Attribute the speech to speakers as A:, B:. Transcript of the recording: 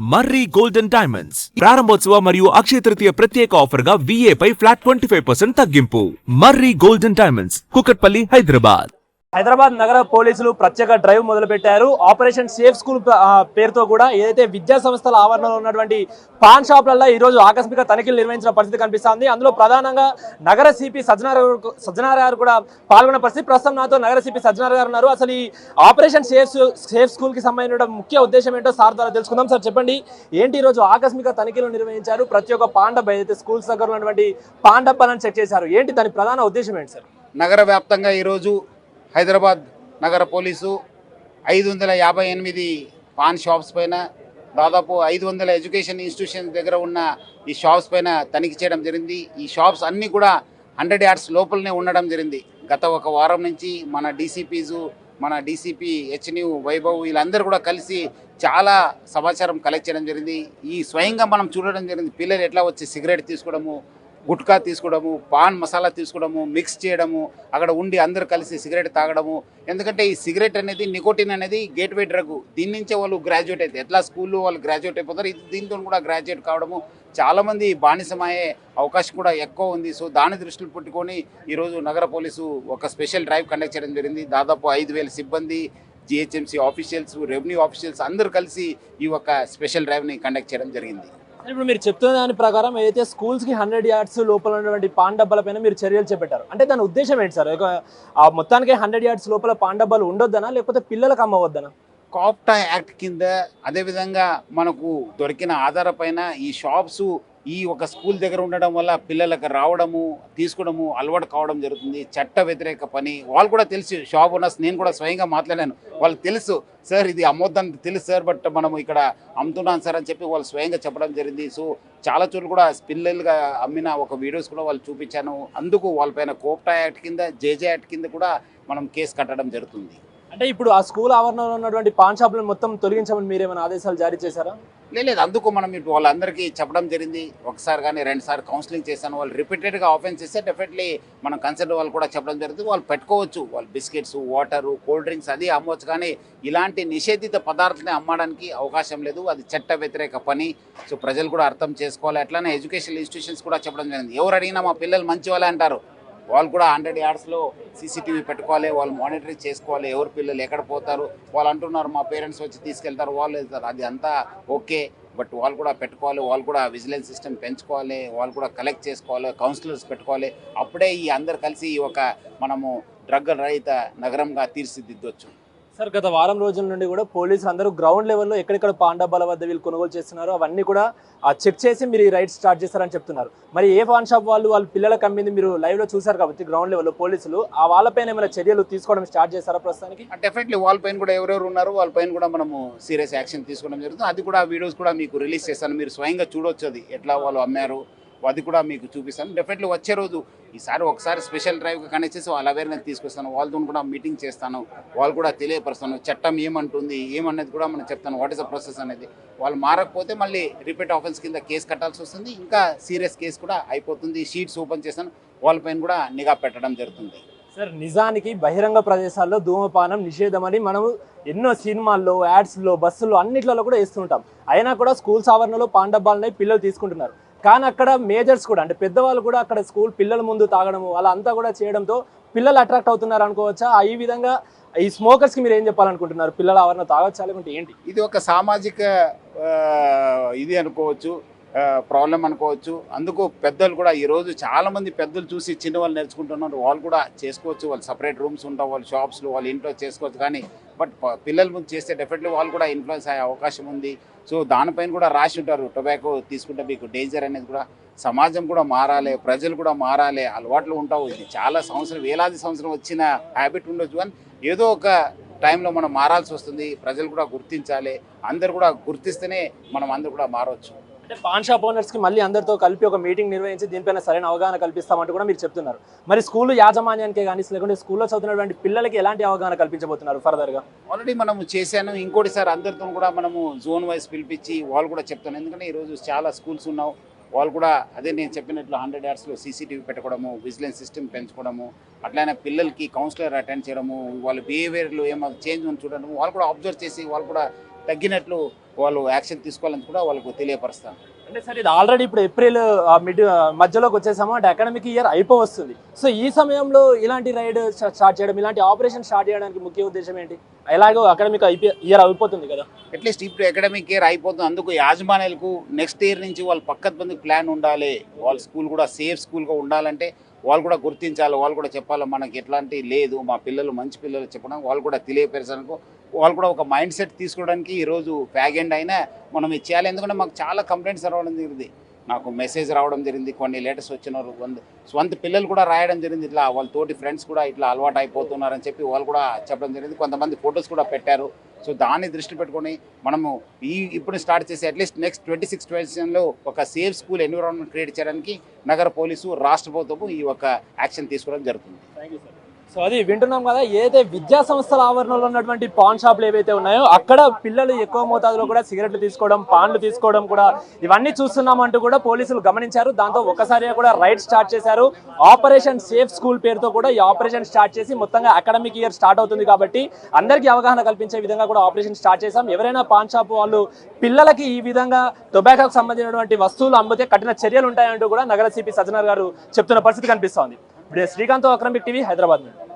A: మర్రి golden diamonds ప్రారంభోత్సవ మరియు అక్షయ తృతీయ ప్రత్యేక ఆఫర్ గా VA పై ఫ్లాట్ 25% తగ్గింపు. మర్రి గోల్డెన్ డైమండ్స్, కుకట్పల్లి, హైదరాబాద్.
B: హైదరాబాద్ నగర పోలీసులు ప్రత్యేక డ్రైవ్ మొదలుపెట్టారు. ఆపరేషన్ సేఫ్ స్కూల్ పేరుతో కూడా ఏదైతే విద్యా సంస్థల ఆవరణలో ఉన్నటువంటి పాన్ షాపులలో ఈ రోజు ఆకస్మిక తనిఖీలు నిర్వహించిన పరిస్థితి కనిపిస్తుంది. అందులో ప్రధానంగా నగర సిపి సజ్జనార్ గారు కూడా పాల్గొన్న పరిస్థితి. ప్రస్తుతం నాతో నగర సిపి సజ్జనార్ గారు ఉన్నారు. అసలు ఈ ఆపరేషన్ సేఫ్ స్కూల్ కి సంబంధించిన ముఖ్య ఉద్దేశం ఏంటో సార్ ద్వారా తెలుసుకుందాం. సార్ చెప్పండి, ఏంటి ఈ రోజు ఆకస్మిక తనిఖీలు నిర్వహించారు? ప్రతి ఒక్క పాన్ డబ్బా ఏదైతే స్కూల్స్ దగ్గర ఉన్నటువంటి పాన్ డబ్బాలను చెక్ చేశారు, ఏంటి దాని ప్రధాన ఉద్దేశం ఏంటి సార్?
C: నగర వ్యాప్తంగా ఈరోజు హైదరాబాద్ నగర పోలీసు 558 పాన్ షాప్స్ పైన, దాదాపు 500 ఎడ్యుకేషన్ ఇన్స్టిట్యూషన్స్ దగ్గర ఉన్న ఈ షాప్స్ పైన తనిఖీ చేయడం జరిగింది. ఈ షాప్స్ అన్నీ కూడా 100 yards లోపలనే ఉండడం జరిగింది. గత ఒక వారం నుంచి మన డీసీపీసు, మన డీసీపీ హెచ్న్యూ, వైభవ్ వీళ్ళందరూ కూడా కలిసి చాలా సమాచారం కలెక్ట్ చేయడం జరిగింది. ఈ స్వయంగా మనం చూడడం జరిగింది. పిల్లలు ఎట్లా వచ్చి సిగరెట్ తీసుకోవడము, గుట్కా తీసుకోవడము, పాన్ మసాలా తీసుకోవడము, మిక్స్ చేయడము, అక్కడ ఉండి అందరూ కలిసి సిగరెట్ తాగడము. ఎందుకంటే ఈ సిగరెట్ అనేది, నికోటిన్ అనేది గేట్వే డ్రగ్. దీని నుంచే వాళ్ళు గ్రాడ్యుయేట్ అవుతారు. ఎట్లా స్కూల్లో వాళ్ళు గ్రాడ్యుయేట్ అయిపోతారు, దీంతో కూడా గ్రాడ్యుయేట్ కావడము. చాలామంది బానిసమయ్యే అవకాశం కూడా ఎక్కువ ఉంది. సో దాని దృష్టిలో పెట్టుకొని ఈరోజు నగర పోలీసు ఒక స్పెషల్ డ్రైవ్ కండక్ట్ చేయడం జరిగింది. దాదాపు 5,000 సిబ్బంది, GHMC ఆఫీషియల్స్, రెవెన్యూ ఆఫీషియల్స్ అందరూ కలిసి ఈ ఒక స్పెషల్ డ్రైవ్ని కండక్ట్ చేయడం జరిగింది.
B: ఇప్పుడు మీరు చెప్తున్న దాని ప్రకారం ఏదైతే స్కూల్స్ కి 100 yards లోపల ఉన్నటువంటి పాన్ డబ్బాల పైన మీరు చర్యలు చేపట్టారు, అంటే దాని ఉద్దేశం ఏంటి సార్? మొత్తానికి 100 yards లోపల పాన్ డబ్బాలు ఉండొద్దనా, లేకపోతే పిల్లలకు అమ్మవద్దనా?
C: కాప్టా యాక్ట్ కింద, అదేవిధంగా మనకు దొరికిన ఆధారపైన ఈ షాప్స్ ఈ ఒక స్కూల్ దగ్గర ఉండడం వల్ల పిల్లలకు రావడము, తీసుకోవడము అలవాటు కావడం జరుగుతుంది. చట్ట వ్యతిరేక పని. వాళ్ళు కూడా తెలుసు, షాప్ ఓనర్స్, నేను కూడా స్వయంగా మాట్లాడాను, వాళ్ళు తెలుసు సార్ ఇది అమ్మొద్దని తెలుసు సార్, బట్ మనం ఇక్కడ అమ్ముతున్నాను సార్ అని చెప్పి వాళ్ళు స్వయంగా చెప్పడం జరిగింది. సో చాలా చోట్ల కూడా పిల్లలుగా అమ్మిన ఒక వీడియోస్ కూడా వాళ్ళు చూపించాను. అందుకు వాళ్ళపైన కోప్టా యాక్ట్ కింద, JJ యాక్ట్ కింద కూడా మనం కేసు కట్టడం జరుగుతుంది.
B: అంటే ఇప్పుడు ఆ స్కూల్ ఆవరణలో ఉన్నటువంటి పాన్ షాపులను మొత్తం తొలగించమని మీరు ఏమైనా ఆదేశాలు జారీ చేశారా?
C: లేదు, అందుకు మనం ఇప్పుడు వాళ్ళందరికీ చెప్పడం జరిగింది. ఒకసారి కానీ 2 సార్లు కౌన్సిలింగ్ చేశాను. వాళ్ళు రిపీటెడ్గా ఆఫెన్స్ చేస్తే డెఫినెట్లీ మనం కన్సర్న్ వాళ్ళు కూడా చెప్పడం జరుగుతుంది. వాళ్ళు పెట్టుకోవచ్చు, వాళ్ళు బిస్కెట్స్, వాటరు, కూల్ డ్రింక్స్ అది అమ్మవచ్చు, కానీ ఇలాంటి నిషేధిత పదార్థాన్ని అమ్మడానికి అవకాశం లేదు. అది చట్ట వ్యతిరేక పని. సో ప్రజలు కూడా అర్థం చేసుకోవాలి. అట్లానే ఎడ్యుకేషన్ ఇన్స్టిట్యూషన్స్ కూడా చెప్పడం జరిగింది. ఎవరు అడిగినా మా పిల్లలు మంచి వాళ్ళే అంటారు. వాళ్ళు కూడా 100 yards CCTV పెట్టుకోవాలి, వాళ్ళు మానిటరింగ్ చేసుకోవాలి, ఎవరు పిల్లలు ఎక్కడ పోతారు. వాళ్ళు అంటున్నారు మా పేరెంట్స్ వచ్చి తీసుకెళ్తారు, వాళ్ళు వెళ్తారు, అది అంతా ఓకే, బట్ వాళ్ళు కూడా పెట్టుకోవాలి. వాళ్ళు కూడా విజిలెన్స్ సిస్టమ్ పెంచుకోవాలి, వాళ్ళు కూడా కలెక్ట్ చేసుకోవాలి, కౌన్సిలర్స్ పెట్టుకోవాలి. అప్పుడే ఈ అందరు కలిసి ఒక మనము డ్రగ్ రహిత నగరంగా తీర్చిదిద్దొచ్చు.
B: సార్, గత వారం రోజుల నుండి కూడా పోలీసులు అందరూ గ్రౌండ్ లెవెల్లో ఎక్కడెక్కడ పాన్ డబ్బాల వద్ద వీళ్ళు కొనుగోలు చేస్తున్నారు అవన్నీ కూడా చెక్ చేసి మీరు ఈ రైడ్ స్టార్ట్ చేస్తారని చెప్తున్నారు. మరి ఏ పాన్ షాప్ వాళ్ళ పిల్లలకు అమ్మింది మీరు లైవ్లో చూసారు కాబట్టి గ్రౌండ్ లెవెల్లో పోలీసులు ఆ వాళ్ళపైన ఏమైనా చర్యలు తీసుకోవడం స్టార్ట్ చేస్తారా ప్రస్తుతానికి?
C: డెఫినెట్లీ వాళ్ళపైన కూడా ఎవరెవరు ఉన్నారో వాళ్ళపైన కూడా మనము సీరియస్ యాక్షన్ తీసుకోవడం జరుగుతుంది. అది కూడా వీడియోస్ కూడా మీకు రిలీజ్ చేస్తాను, మీరు స్వయంగా చూడొచ్చు అది ఎట్లా వాళ్ళు అమ్మారు, అది కూడా మీకు చూపిస్తాను. డెఫినెట్లీ వచ్చే రోజు ఈసారి ఒకసారి స్పెషల్ డ్రైవ్గా కనెక్ట్ చేసి వాళ్ళ అవేర్నెస్ తీసుకొస్తాను. వాళ్ళతో కూడా మీటింగ్ చేస్తాను, వాళ్ళు కూడా తెలియపరుస్తాను, చట్టం ఏమంటుంది ఏమనేది కూడా మనం చెప్తాను, వాట్ ఇస్ ద ప్రాసెస్ అనేది. వాళ్ళు మారకపోతే మళ్ళీ రిపీట్ ఆఫెన్స్ కింద కేసు కట్టాల్సి వస్తుంది, ఇంకా సీరియస్ కేసు కూడా అయిపోతుంది. షీట్స్ ఓపెన్ చేస్తాను, వాళ్ళపైన కూడా నిఘా పెట్టడం జరుగుతుంది.
B: సార్, నిజానికి బహిరంగ ప్రదేశాల్లో ధూమపానం నిషేధమని మనం ఎన్నో సినిమాల్లో, యాడ్స్లో, బస్సుల్లో అన్నిట్లలో కూడా వేస్తుంటాం. అయినా కూడా స్కూల్స్ ఆవరణలో పాన్ డబ్బాలని పిల్లలు తీసుకుంటున్నారు. కానీ అక్కడ మేజర్స్ కూడా, అంటే పెద్దవాళ్ళు కూడా అక్కడ స్కూల్ పిల్లల ముందు తాగడము అలా అంతా కూడా చేయడంతో పిల్లలు అట్రాక్ట్ అవుతున్నారు అనుకోవచ్చా? ఈ విధంగా ఈ స్మోకర్స్కి మీరు ఏం చెప్పాలనుకుంటున్నారు? పిల్లల ఆవరణ తాగొచ్చా లేకుంటే ఏంటి?
C: ఇది ఒక సామాజిక ఇది అనుకోవచ్చు, ప్రాబ్లం అనుకోవచ్చు. అందుకు పెద్దలు కూడా ఈరోజు చాలామంది పెద్దలు చూసి చిన్నవాళ్ళు నేర్చుకుంటున్నారు. వాళ్ళు కూడా చేసుకోవచ్చు, వాళ్ళు సపరేట్ రూమ్స్ ఉంటావు, వాళ్ళు షాప్స్లో, వాళ్ళ ఇంట్లో చేసుకోవచ్చు. కానీ బట్ పిల్లల ముందు చేస్తే డెఫినెట్లీ వాళ్ళు కూడా ఇన్ఫ్లుయెన్స్ అయ్యే అవకాశం ఉంది. సో దానిపైన కూడా రాసి ఉంటారు, టొబాకో తీసుకుంటే మీకు డేంజర్ అనేది కూడా. సమాజం కూడా మారాలి, ప్రజలు కూడా మారాలి, అలవాట్లు ఉంటావు. ఇది చాలా వేలాది సంవత్సరం వచ్చిన హ్యాబిట్ ఉండొచ్చు, కానీ ఏదో ఒక టైంలో మనం మారాల్సి వస్తుంది. ప్రజలు కూడా గుర్తించాలి, అందరు కూడా గుర్తిస్తేనే మనం అందరు కూడా మారవచ్చు.
B: అంటే పాన్ షాప్ ఓనర్స్కి మళ్ళీ అందరితో కలిపి ఒక మీటింగ్ నిర్వహించి దీనిపైన సరైన అవగాహన కల్పిస్తామంటూ కూడా మీరు చెప్తున్నారు. మరి స్కూల్ యాజమాన్యానికే కానీ లేకుంటే స్కూల్లో చదువుతున్నటువంటి పిల్లలకి ఎలాంటి అవగాహన కల్పించబోతున్నారు ఫర్దర్గా?
C: ఆల్రెడీ మనము చేశాను. ఇంకోటి సార్ అందరితో కూడా మనము జోన్ వైజ్ పిలిపించి వాళ్ళు కూడా చెప్తాను. ఎందుకంటే ఈరోజు చాలా స్కూల్స్ ఉన్నావు, వాళ్ళు కూడా అదే నేను చెప్పినట్లు 100 yards CCTV పెట్టుకోవడము, విజిలెన్స్ సిస్టమ్ పెంచుకోవడము, అట్లనే పిల్లలకి కౌన్సిలర్ అటెండ్ చేయడము, వాళ్ళ బిహేవియర్లో ఏమైనా చేంజ్ ఉంది చూడడము, వాళ్ళు కూడా అబ్జర్వ్ చేసి వాళ్ళు కూడా తగ్గినట్లు వాళ్ళు యాక్షన్ తీసుకోవాలని కూడా వాళ్ళకు తెలియపరుస్తాను.
B: అంటే సార్ ఇది ఆల్రెడీ ఇప్పుడు ఏప్రిల్ మధ్యలోకి వచ్చేసాము, అంటే అకాడమిక్ ఇయర్ అయిపోవస్తుంది. సో ఈ సమయంలో ఇలాంటి రైడ్ స్టార్ట్ చేయడం, ఇలాంటి ఆపరేషన్ స్టార్ట్ చేయడానికి ముఖ్య ఉద్దేశం ఏంటి? ఎలాగో అకాడమిక్ ఇయర్ అయిపోతుంది కదా.
C: అట్లీస్ట్ ఇప్పుడు అకాడమిక్ ఇయర్ అయిపోతుంది, అందుకు యాజమాన్యాలకు నెక్స్ట్ ఇయర్ నుంచి వాళ్ళు పక్కబందికి ప్లాన్ ఉండాలి. వాళ్ళ స్కూల్ కూడా సేఫ్ స్కూల్గా ఉండాలంటే వాళ్ళు కూడా గుర్తించాలి, వాళ్ళు కూడా చెప్పాలి మనకి ఎట్లాంటి లేదు, మా పిల్లలు మంచి పిల్లలు చెప్పడం వాళ్ళు కూడా తెలియపరచడానికి వాళ్ళు కూడా ఒక మైండ్ సెట్ తీసుకోవడానికి ఈరోజు ఫ్యాగెండ్ అయినా మనం ఇచ్చేయాలి. ఎందుకంటే మాకు చాలా కంప్లైంట్స్ రావడం జరిగింది, నాకు మెసేజ్ రావడం జరిగింది, కొన్ని లేటెస్ట్ వచ్చినారు, స్వంత పిల్లలు కూడా రాయడం జరిగింది, ఇట్లా వాళ్ళ తోటి ఫ్రెండ్స్ కూడా ఇట్లా అలవాటు అయిపోతున్నారని చెప్పి వాళ్ళు కూడా చెప్పడం జరిగింది. కొంతమంది ఫొటోస్ కూడా పెట్టారు. సో దాన్ని దృష్టి పెట్టుకొని మనము ఇప్పుడు స్టార్ట్ చేసి అట్లీస్ట్ నెక్స్ట్ 26-27లో ఒక సేఫ్ స్కూల్ ఎన్విరాన్మెంట్ క్రియేట్ చేయడానికి నగర పోలీసు, రాష్ట్ర ప్రభుత్వము ఈ ఒక యాక్షన్ తీసుకోవడం జరుగుతుంది.
B: Thank you sir. సో అది వింటున్నాం కదా, ఏదైతే విద్యా సంస్థల ఆవరణలో ఉన్నటువంటి పాన్ షాపులు ఏవైతే ఉన్నాయో అక్కడ పిల్లలు ఎక్కువ మోతాదులో కూడా సిగరెట్లు తీసుకోవడం, పాన్లు తీసుకోవడం కూడా ఇవన్నీ చూస్తున్నామంటూ కూడా పోలీసులు గమనించారు. దాంతో ఒక్కసారిగా కూడా రైడ్ స్టార్ట్ చేశారు. ఆపరేషన్ సేఫ్ స్కూల్ పేరుతో కూడా ఈ ఆపరేషన్ స్టార్ట్ చేసి మొత్తంగా అకాడమిక్ ఇయర్ స్టార్ట్ అవుతుంది కాబట్టి అందరికీ అవగాహన కల్పించే విధంగా కూడా ఆపరేషన్ స్టార్ట్ చేశాం. ఎవరైనా పాన్ షాప్ వాళ్ళు పిల్లలకి ఈ విధంగా టొబాకోకు సంబంధించినటువంటి వస్తువులు అమ్మితే కఠిన చర్యలు ఉంటాయంటూ కూడా నగర సిపి సజ్జనర్ గారు చెప్తున్న పరిస్థితి కనిపిస్తోంది. ఇప్పుడు శ్రీకాంత్, అక్రమిక్ టీవీ, హైదరాబాద్.